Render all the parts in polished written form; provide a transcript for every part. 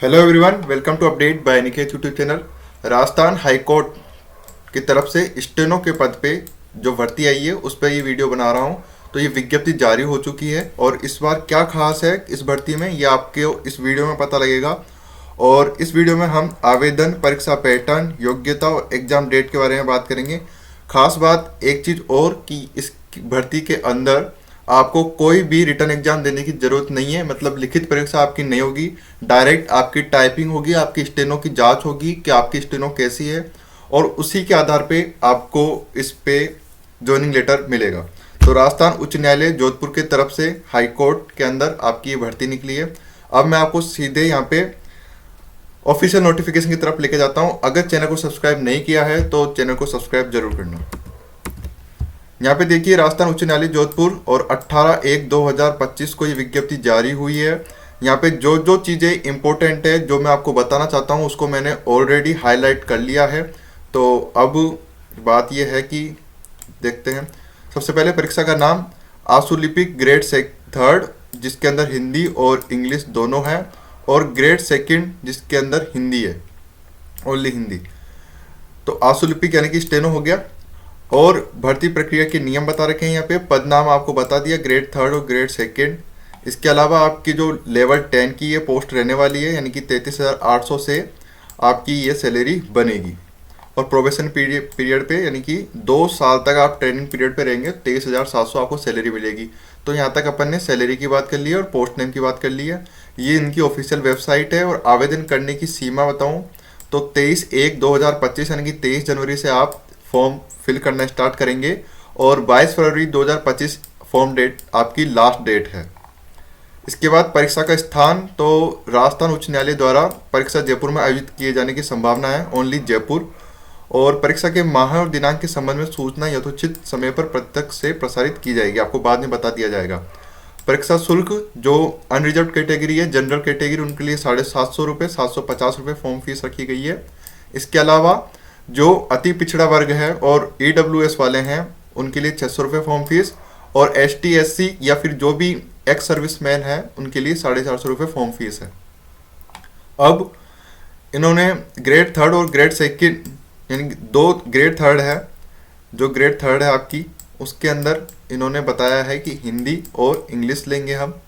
Hello everyone, welcome to update by Niket YouTube channel. Rajasthan high court की तरफ से steno के पद पे जो भर्ती आई है उस पर ये वीडियो बना रहा हूँ। तो ये विज्ञप्ति जारी हो चुकी है और इस बार क्या खास है इस भर्ती में ये आपके इस वीडियो में पता लगेगा। और इस वीडियो में हम आवेदन, परीक्षा पैटर्न, योग्यता और एग्जाम डेट के बारे में बात करेंगे। खास बात एक चीज़ और कि इस भर्ती के अंदर आपको कोई भी रिटर्न एग्जाम देने की जरूरत नहीं है, मतलब लिखित परीक्षा आपकी नहीं होगी। डायरेक्ट आपकी टाइपिंग होगी, आपकी स्टेनो की जांच होगी कि आपकी स्टेनो कैसी है और उसी के आधार पे आपको इस पे ज्वाइनिंग लेटर मिलेगा। तो राजस्थान उच्च न्यायालय जोधपुर के तरफ से हाई कोर्ट के अंदर आपकी ये भर्ती निकली है। अब मैं आपको सीधे यहाँ पे ऑफिशियल नोटिफिकेशन की तरफ लेके जाता हूँ। अगर चैनल को सब्सक्राइब नहीं किया है तो चैनल को सब्सक्राइब जरूर करना। यहाँ पे देखिए राजस्थान उच्च न्यायालय जोधपुर और 18/1/2025 को ये विज्ञप्ति जारी हुई है। यहाँ पे जो जो चीज़ें इंपॉर्टेंट है जो मैं आपको बताना चाहता हूँ उसको मैंने ऑलरेडी हाईलाइट कर लिया है। तो अब बात यह है कि देखते हैं। सबसे पहले परीक्षा का नाम आशुलिपिक ग्रेड 3 जिसके अंदर हिंदी और इंग्लिश दोनों है, और ग्रेड 2 जिसके अंदर हिंदी है, ओनली हिंदी। तो आशुलिपिक यानी कि स्टेनो हो गया। और भर्ती प्रक्रिया के नियम बता रखे हैं यहाँ पे। पद नाम आपको बता दिया, ग्रेड 3 और ग्रेड 2। इसके अलावा आपकी जो लेवल 10 की ये पोस्ट रहने वाली है, यानी कि 33,800 से आपकी ये सैलरी बनेगी। और प्रोबेशन पीरियड पे यानी कि 2 साल तक आप ट्रेनिंग पीरियड पे रहेंगे, 23,700 आपको सैलरी मिलेगी। तो यहाँ तक अपन ने सैलरी की बात कर ली है और पोस्ट नेम की बात कर ली है। ये इनकी ऑफिशियल वेबसाइट है। और आवेदन करने की सीमा बताऊँ तो 23/1/2025 यानी कि 23 जनवरी से आप फॉर्म फिल करना स्टार्ट करेंगे और 22 फरवरी 2025 फॉर्म डेट आपकी लास्ट डेट है। इसके बाद परीक्षा का स्थान तो राजस्थान उच्च न्यायालय द्वारा परीक्षा जयपुर में आयोजित किए जाने की संभावना है, ओनली जयपुर। और परीक्षा के माह और दिनांक के संबंध में सूचना यथोचित समय पर प्रत्यक्ष से प्रसारित की जाएगी, आपको बाद में बता दिया जाएगा। परीक्षा शुल्क जो अनरिजर्व कैटेगरी है, जनरल कैटेगरी, उनके लिए 750 रुपये, 750 रुपये फॉर्म फीस रखी गई है। इसके अलावा जो अति पिछड़ा वर्ग है और EWS वाले हैं उनके लिए 600 रुपये फॉर्म फीस, और ST SC या फिर जो भी एक्स सर्विसमैन है उनके लिए 450 रुपये फॉर्म फीस है। अब इन्होंने ग्रेड 3 और ग्रेड 2 यानी 2 ग्रेड 3 है, जो ग्रेड 3 है आपकी उसके अंदर इन्होंने बताया है कि हिंदी और इंग्लिश लेंगे हम,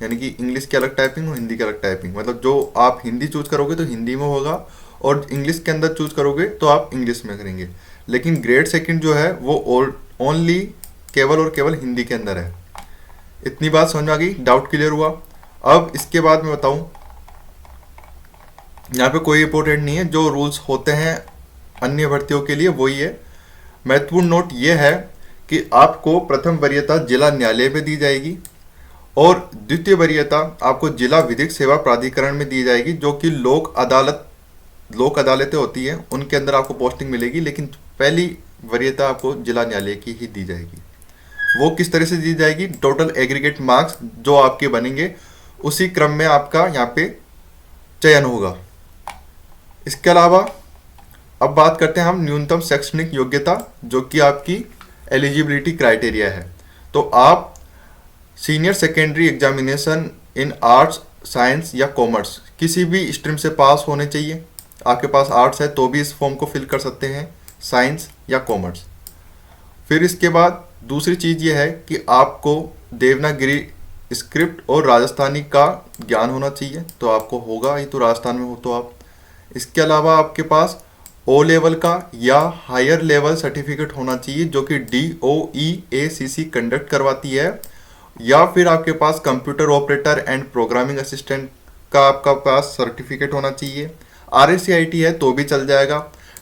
यानी कि इंग्लिश की अलग टाइपिंग और हिंदी की अलग टाइपिंग। मतलब जो आप हिंदी चूज करोगे तो हिंदी में होगा और इंग्लिश के अंदर चूज करोगे तो आप इंग्लिश में करेंगे। लेकिन ग्रेड 2 जो है वो ओनली केवल और केवल हिंदी के अंदर है। इतनी बात समझ में आ गई, डाउट क्लियर हुआ। अब इसके बाद मैं बताऊं, यहाँ पे कोई इंपॉर्टेंट नहीं है, जो रूल्स होते हैं अन्य भर्तियों के लिए वही है। महत्वपूर्ण नोट ये है कि आपको प्रथम वरीयता जिला न्यायालय में दी जाएगी और द्वितीय वरीयता आपको जिला विधिक सेवा प्राधिकरण में दी जाएगी, जो कि लोक अदालतें होती हैं उनके अंदर आपको पोस्टिंग मिलेगी। लेकिन पहली वरीयता आपको जिला न्यायालय की ही दी जाएगी। वो किस तरह से दी जाएगी, टोटल एग्रीगेट मार्क्स जो आपके बनेंगे उसी क्रम में आपका यहाँ पे चयन होगा। इसके अलावा अब बात करते हैं हम न्यूनतम शैक्षणिक योग्यता, जो कि आपकी एलिजिबिलिटी क्राइटेरिया है। तो आप senior secondary examination in arts, science या कॉमर्स किसी भी स्ट्रीम से पास होने चाहिए। आपके पास आर्ट्स है तो भी इस फॉर्म को फिल कर सकते हैं, साइंस या कॉमर्स। फिर इसके बाद दूसरी चीज़ ये है कि आपको देवनागरी स्क्रिप्ट और राजस्थानी का ज्ञान होना चाहिए, तो आपको होगा ही, तो राजस्थान में हो तो आप। इसके अलावा आपके पास O लेवल का या हायर लेवल सर्टिफिकेट होना चाहिए, जो कि DOE-ACC कंडक्ट करवाती है, या फिर आपके पास computer operator and programming assistant का आपका पास सर्टिफिकेट होना चाहिए। RACIT है तो भी चल जाएगा।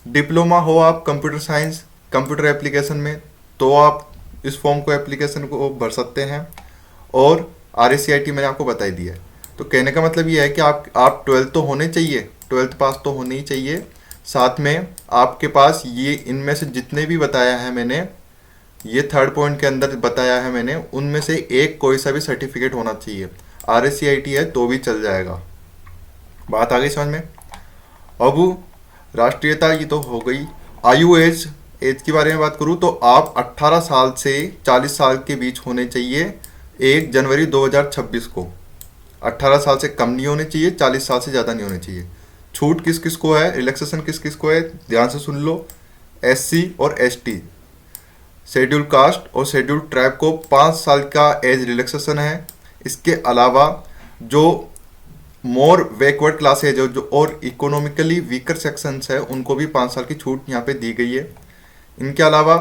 डिप्लोमा हो आप कंप्यूटर साइंस, कंप्यूटर एप्लीकेशन में, तो आप इस फॉर्म को एप्लीकेशन को भर सकते हैं। और RACIT मैंने आपको बता ही दिया है। तो कहने का मतलब ये है कि आप 12th तो होने चाहिए, 12th पास तो होनी ही चाहिए। साथ में आपके पास ये इनमें से जितने भी बताया है मैंने, ये 3rd पॉइंट के अंदर बताया है मैंने, उनमें से एक कोई सा भी सर्टिफिकेट होना चाहिए। RACIT है तो भी चल जाएगा। बात आ गई समझ में। अब राष्ट्रीयता ये तो हो गई। आयु एज के बारे में बात करूँ तो आप 18 साल से 40 साल के बीच होने चाहिए 1 जनवरी 2026 को। 18 साल से कम नहीं होने चाहिए, 40 साल से ज़्यादा नहीं होने चाहिए। छूट किस किस को है, रिलैक्सेशन किस किस को है, ध्यान से सुन लो। SC और ST, शेड्यूल कास्ट और शेड्यूल ट्राइब को 5 साल का एज रिलैक्सेशन है। इसके अलावा जो मोर बैकवर्ड क्लास है, जो और इकोनॉमिकली वीकर सेक्शंस है, उनको भी 5 साल की छूट यहाँ पे दी गई है। इनके अलावा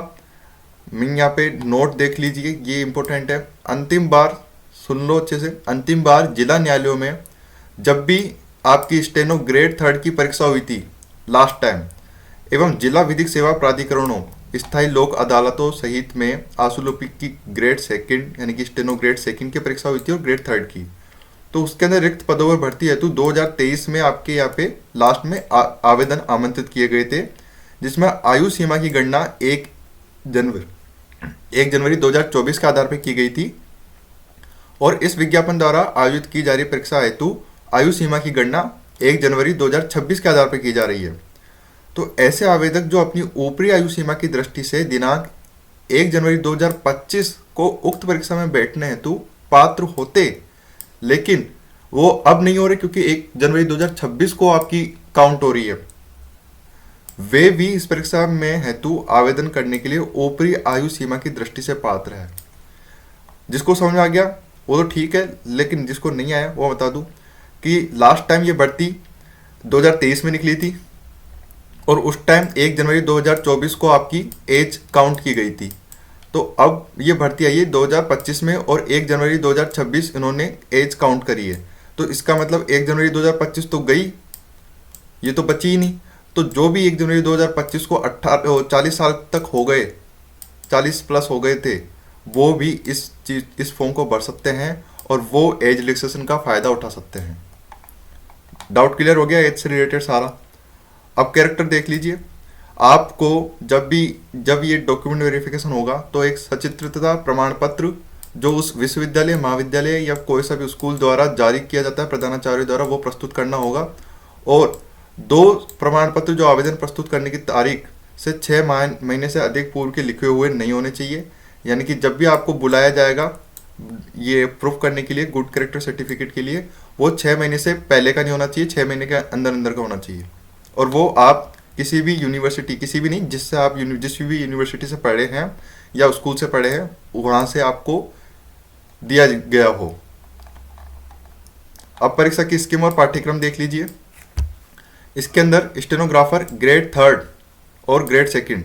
मैं यहाँ पे नोट देख लीजिए, ये इंपॉर्टेंट है। अंतिम बार सुन लो अच्छे से, अंतिम बार जिला न्यायालयों में जब भी आपकी स्टेनो ग्रेड 3 की परीक्षा हुई थी लास्ट टाइम, एवं जिला विधिक सेवा प्राधिकरणों, स्थायी लोक अदालतों सहित में आशुलोपी की ग्रेड 2 यानी कि स्टेनो ग्रेड 2 की परीक्षा हुई थी और ग्रेड 3 की, तो उसके अंदर रिक्त पदों पर भर्ती हेतु 2023 में आपके यहाँ पे लास्ट में आवेदन आमंत्रित किए गए थे, जिसमें आयु सीमा की गणना 1 जनवरी 2024 के आधार पर की गई थी। और इस विज्ञापन द्वारा आयोजित की जा रही परीक्षा हेतु आयु सीमा की गणना 1 जनवरी 2026 के आधार पर की जा रही है। तो ऐसे आवेदक जो अपनी ऊपरी आयु सीमा की दृष्टि से दिनांक 1 जनवरी 2025 को उक्त परीक्षा में बैठने हेतु पात्र होते, लेकिन वो अब नहीं हो रहे क्योंकि 1 जनवरी 2026 को आपकी काउंट हो रही है, वे भी इस परीक्षा में हेतु आवेदन करने के लिए ऊपरी आयु सीमा की दृष्टि से पात्र है। जिसको समझ में आ गया वो तो ठीक है, लेकिन जिसको नहीं आया वो बता दूं कि लास्ट टाइम ये भर्ती 2023 में निकली थी और उस टाइम 1 जनवरी 2024 को आपकी एज काउंट की गई थी। तो अब ये भर्ती आई है 2025 में और 1 जनवरी 2026 इन्होंने एज काउंट करी है। तो इसका मतलब 1 जनवरी 2025 तो गई, ये तो बची ही नहीं। तो जो भी 1 जनवरी 2025 को 40 साल तक हो गए, 40 प्लस हो गए थे, वो भी इस फॉर्म को भर सकते हैं और वो एज रिलैक्सेशन का फ़ायदा उठा सकते हैं। डाउट क्लियर हो गया एज से रिलेटेड सारा। अब कैरेक्टर देख लीजिए, आपको जब ये डॉक्यूमेंट वेरिफिकेशन होगा तो एक सचित्रता प्रमाण पत्र जो उस विश्वविद्यालय, महाविद्यालय या कोई सा भी स्कूल द्वारा जारी किया जाता है प्रधानाचार्य द्वारा, वो प्रस्तुत करना होगा। और 2 प्रमाण पत्र जो आवेदन प्रस्तुत करने की तारीख से 6 महीने से अधिक पूर्व के लिखे हुए नहीं होने चाहिए। यानी कि जब भी आपको बुलाया जाएगा ये प्रूफ करने के लिए, गुड कैरेक्टर सर्टिफिकेट के लिए, वो 6 महीने से पहले का नहीं होना चाहिए, 6 महीने के अंदर अंदर का होना चाहिए। और वो आप किसी भी यूनिवर्सिटी, किसी भी नहीं, जिससे आप जिस भी यूनिवर्सिटी से पढ़े हैं या स्कूल से पढ़े हैं, वहाँ से आपको दिया गया हो। अब परीक्षा की स्कीम और पाठ्यक्रम देख लीजिए। इसके अंदर स्टेनोग्राफर ग्रेड 3 और ग्रेड 2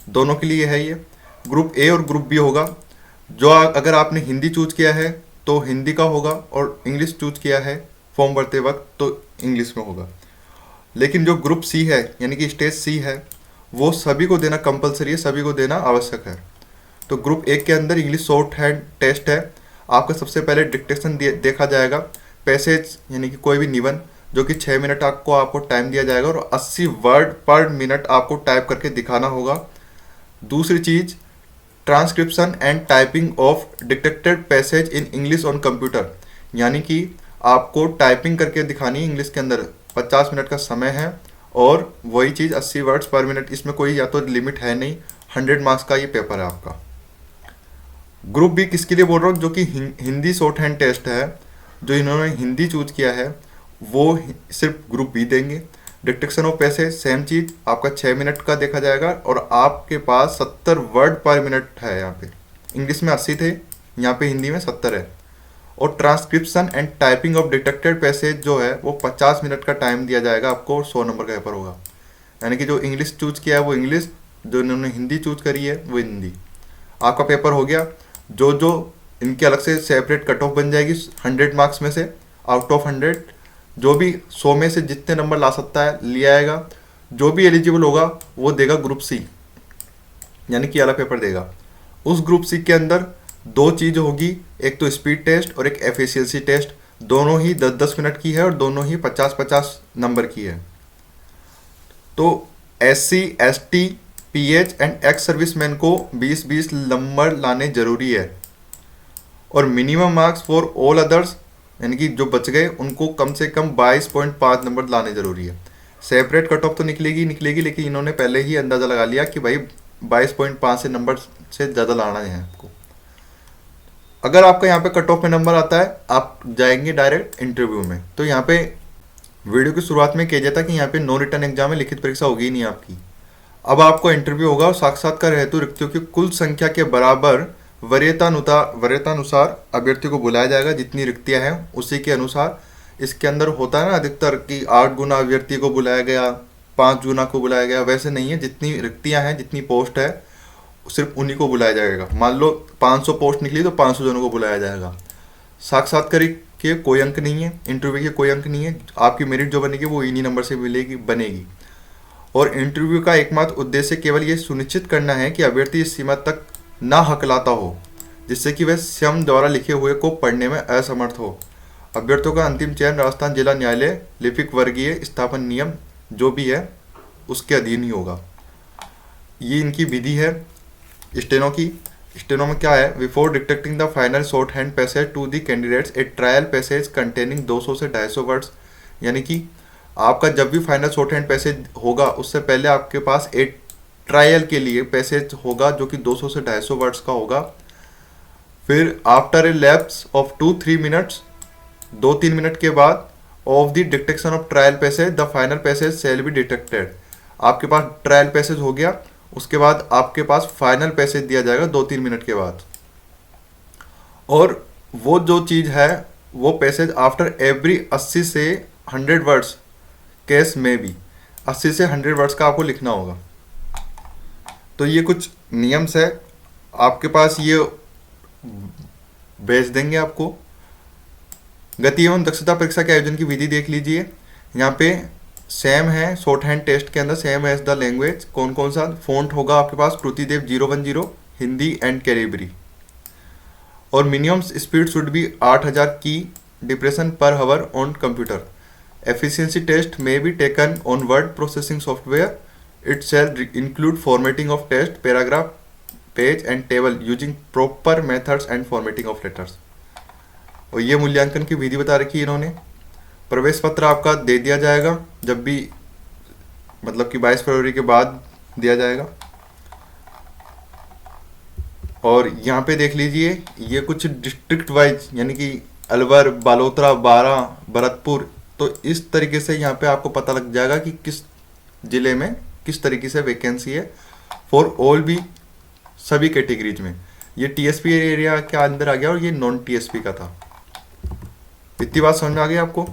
दोनों के लिए है। ये ग्रुप ए और ग्रुप बी होगा। जो अगर आपने हिंदी चूज किया है तो हिंदी का होगा, और इंग्लिश चूज किया है फॉर्म भरते वक्त तो इंग्लिश में होगा। लेकिन जो ग्रुप सी है यानी कि स्टेज सी है, वो सभी को देना कंपलसरी है, सभी को देना आवश्यक है। तो ग्रुप ए के अंदर इंग्लिश शॉर्ट हैंड टेस्ट है। आपका सबसे पहले डिक्टेशन देखा जाएगा, पैसेज यानी कि कोई भी निबंध, जो कि 6 मिनट आपको टाइम दिया जाएगा और 80 वर्ड पर मिनट आपको टाइप करके दिखाना होगा। दूसरी चीज, transcription and typing of detected passage in English on computer, यानी कि आपको टाइपिंग करके दिखानी है इंग्लिश के अंदर। 50 मिनट का समय है और वही चीज़ 80 वर्ड्स पर मिनट, इसमें कोई या तो लिमिट है नहीं। 100 मार्क्स का ये पेपर है आपका। ग्रुप बी किसके लिए बोल रहा हूँ, जो कि हिंदी शॉर्ट हैंड टेस्ट है। जो इन्होंने हिंदी चूज किया है वो सिर्फ ग्रुप बी देंगे। डिटेक्शन ऑफ पैसेज सेम चीज, आपका 6 मिनट का देखा जाएगा और आपके पास 70 वर्ड पर मिनट है। यहाँ पे इंग्लिश में 80 थे, यहाँ पे हिंदी में 70 है। और transcription and typing of detected passage जो है वो 50 मिनट का टाइम दिया जाएगा आपको और 100 नंबर का पेपर होगा। यानी कि जो इंग्लिश चूज किया है वो इंग्लिश, जो इन्होंने हिंदी चूज करी है वो हिंदी। आपका पेपर हो गया। जो इनके अलग से सेपरेट कट ऑफ बन जाएगी 100 मार्क्स में से, आउट ऑफ 100 जो भी 100 में से जितने नंबर ला सकता है लिया आएगा। जो भी एलिजिबल होगा वो देगा ग्रुप सी, यानी कि अलग पेपर देगा। उस ग्रुप सी के अंदर 2 चीज़ होगी, एक तो स्पीड टेस्ट और एक एफिशिएंसी टेस्ट। दोनों ही 10-10 मिनट की है और दोनों ही 50-50 नंबर की है। तो SC, ST, PH and ex serviceman को 20-20 नंबर लाने जरूरी है। और minimum marks for all others, यानी कि जो बच गए उनको कम से कम 22.5 नंबर लाने जरूरी है। सेपरेट कट ऑफ तो निकलेगी, लेकिन इन्होंने पहले ही अंदाज़ा लगा लिया कि भाई 22.5 से नंबर से ज़्यादा लाना है आपको। अगर आपका यहाँ पे कट ऑफ में नंबर आता है आप जाएंगे डायरेक्ट इंटरव्यू में। तो यहाँ पे वीडियो की शुरुआत में कह जाता कि यहाँ पे नो रिटर्न एग्जाम है, लिखित परीक्षा होगी ही नहीं आपकी। अब आपको इंटरव्यू होगा और साक्षात्कार हेतु रिक्तियों की कुल संख्या के बराबर वरीयतानुसार अभ्यर्थी को बुलाया जाएगा। जितनी रिक्तियां हैं उसी के अनुसार इसके अंदर होता है ना अधिकतर कि 8 गुना अभ्यर्थी को बुलाया गया, 5 गुना को बुलाया गया, वैसे नहीं है। जितनी रिक्तियां हैं, जितनी पोस्ट है, सिर्फ उन्हीं को बुलाया जाएगा। मान लो 500 पोस्ट निकली तो 500 जनों को बुलाया जाएगा। साक्षात्कार के कोई अंक नहीं है, इंटरव्यू के कोई अंक नहीं है। आपकी मेरिट जो बनेगी वो इन्हीं नंबर से बनेगी। और इंटरव्यू का एकमात्र उद्देश्य केवल ये सुनिश्चित करना है कि अभ्यर्थी इस सीमा तक ना हकलाता हो जिससे कि वह स्वयं द्वारा लिखे हुए को पढ़ने में असमर्थ हो। अभ्यर्थियों का अंतिम चयन राजस्थान जिला न्यायालय लिपिक वर्गीय स्थापन नियम जो भी है उसके अधीन ही होगा। ये इनकी विधि है स्टेनो की। स्टेनो में क्या है, before detecting the final shorthand passage to the candidates a trial passage containing 200 से 250 वर्ड्स। यानी कि आपका जब भी फाइनल शॉर्ट हैंड पैसेज होगा उससे पहले आपके पास एक ट्रायल के लिए पैसेज होगा जो कि 200 से 250 वर्ड्स का होगा। फिर after a lapse of 2-3 minutes, 2-3 minute के बाद of the detection of trial passage the final passage shall be detected. आपके पास ट्रायल पैसेज हो गया, उसके बाद आपके पास फाइनल पैसेज दिया जाएगा 2-3 मिनट के बाद। और वो जो चीज़ है वो पैसेज आफ्टर एवरी 80 से 100 वर्ड्स केस में भी 80 से 100 वर्ड्स का आपको लिखना होगा। तो ये कुछ नियम्स है, आपके पास ये भेज देंगे आपको। गति एवं दक्षता परीक्षा के आयोजन की विधि देख लीजिए। यहाँ पे सेम है शॉर्ट हैंड टेस्ट के अंदर, सेम एज द लैंग्वेज। कौन कौन सा फ़ॉन्ट होगा आपके पास, कृतिदेव 010 हिंदी एंड कैलिबरी। और मिनिमम स्पीड शुड बी 8000 की depression per hour on computer. Efficiency test may be taken on word processing software. It shall include formatting of test paragraph page and table using proper methods and formatting of letters. और ये मूल्यांकन की विधि बता रखी है इन्होंने। प्रवेश पत्र आपका दे दिया जाएगा जब भी, मतलब कि 22 फरवरी के बाद दिया जाएगा। और यहाँ पे देख लीजिए ये कुछ डिस्ट्रिक्ट वाइज, यानी कि अलवर, बालोतरा, बारा, भरतपुर, तो इस तरीके से यहाँ पे आपको पता लग जाएगा कि किस जिले में किस तरीके से वैकेंसी है फॉर ऑल भी, सभी कैटेगरीज में। ये टीएसपी एरिया के अंदर आ गया और ये नॉन टीएसपी का था। इतनी बात समझ में आ गई आपको।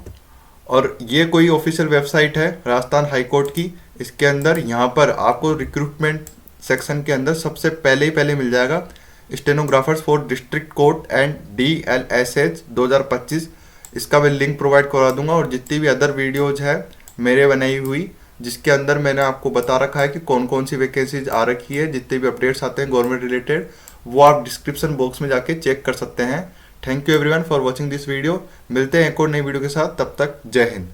और ये कोई ऑफिशियल वेबसाइट है राजस्थान हाई कोर्ट की। इसके अंदर यहाँ पर आपको रिक्रूटमेंट सेक्शन के अंदर सबसे पहले मिल जाएगा stenographers for district court and DLSH 2025। इसका मैं लिंक प्रोवाइड करवा दूंगा। और जितनी भी अदर वीडियोज है मेरे बनाई हुई, जिसके अंदर मैंने आपको बता रखा है कि कौन कौन सी वैकेंसीज आ रखी है, जितने भी अपडेट्स आते हैं गवर्नमेंट रिलेटेड, वो आप डिस्क्रिप्शन बॉक्स में जाके चेक कर सकते हैं। Thank you everyone for watching this video. मिलते हैं एक और नई वीडियो के साथ, तब तक जय हिंद।